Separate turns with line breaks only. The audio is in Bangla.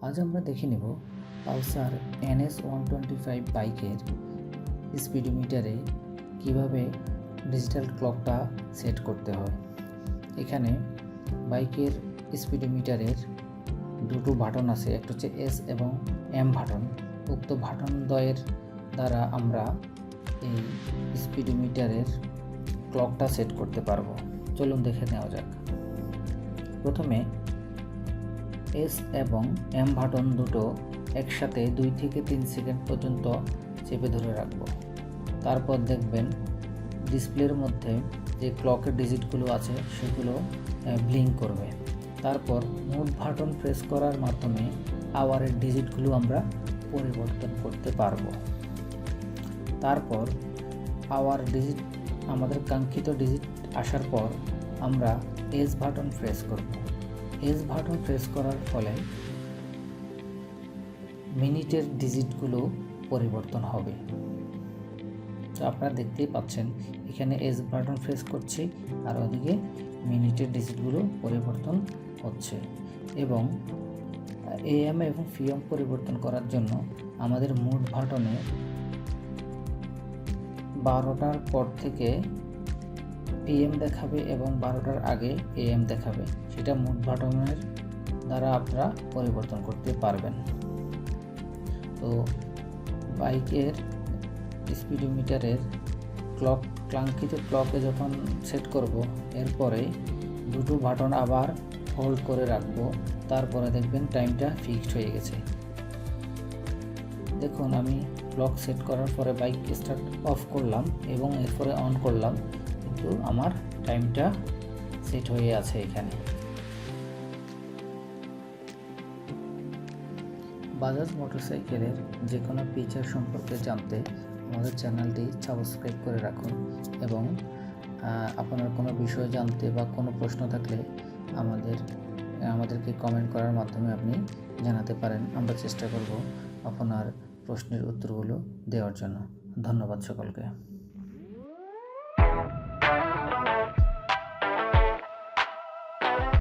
আজ আমরা দেখে নেব পালসার NS125 বাইকের স্পিডোমিটারে কিভাবে ডিজিটাল ক্লকটা সেট করতে হয়। এখানে বাইকের স্পিডোমিটারের দুটো বাটন আছে, একটা হচ্ছে S এবং M বাটন। উক্ত বাটন দ্বয়ের দ্বারা আমরা এই স্পিডোমিটারের ক্লকটা সেট করতে পারবো। চলুন দেখে নেওয়া যাক। প্রথমে S এবং M বাটন দুটো একসাথে 2 থেকে 3 সেকেন্ড পর্যন্ত চেপে ধরে রাখবো। তারপর দেখবেন ডিসপ্লের মধ্যে যে ক্লকের ডিজিটগুলো আছে সেগুলো ব্লিঙ্ক করবে। তারপর মোড বাটন প্রেস করার মাধ্যমে আওয়ারের ডিজিটগুলো আমরা পরিবর্তন করতে পারবো। তারপর আওয়ার ডিজিট, আমাদের কাঙ্ক্ষিত ডিজিট আসার পর আমরা S বাটন প্রেস করব। S বাটন প্রেস করার ফলে মিনিটের ডিজিটগুলো পরিবর্তন হবে। তো আপনারা দেখতেই পাচ্ছেন এখানে S বাটন প্রেস করছি আর ওদিকে মিনিটের ডিজিটগুলো পরিবর্তন হচ্ছে। এবং AM এবং PM পরিবর্তন করার জন্য আমাদের মোড বাটনে 12টার পর থেকে PM দেখাবে এবং 12টার আগে AM দেখাবে, সেটা মোড বাটনের দ্বারা আপনারা পরিবর্তন করতে পারবেন। তো বাইকের স্পিডোমিটারের কাঙ্ক্ষিত ক্লকে যখন সেট করব, এরপরে দুটো বাটন আবার হোল্ড করে রাখবো। তারপরে দেখবেন টাইমটা ফিক্সড হয়ে গেছে। দেখুন আমি ক্লক সেট করার পরে বাইক স্টার্ট অফ করলাম এবং এরপরে অন করলাম, কিন্তু আমার টাইমটা সেট হয়ে আছে এখানে। বাজাজ মোটরসাইকেলের যে কোনো ফিচার সম্পর্কে জানতে আমাদের চ্যানেলটি সাবস্ক্রাইব করে রাখুন এবং আপনার কোনো বিষয় জানতে বা কোনো প্রশ্ন থাকলে আমাদেরকে কমেন্ট করার মাধ্যমে আপনি জানাতে পারেন। আমরা চেষ্টা করব আপনার প্রশ্নের উত্তরগুলো দেওয়ার জন্য। ধন্যবাদ সকলকে।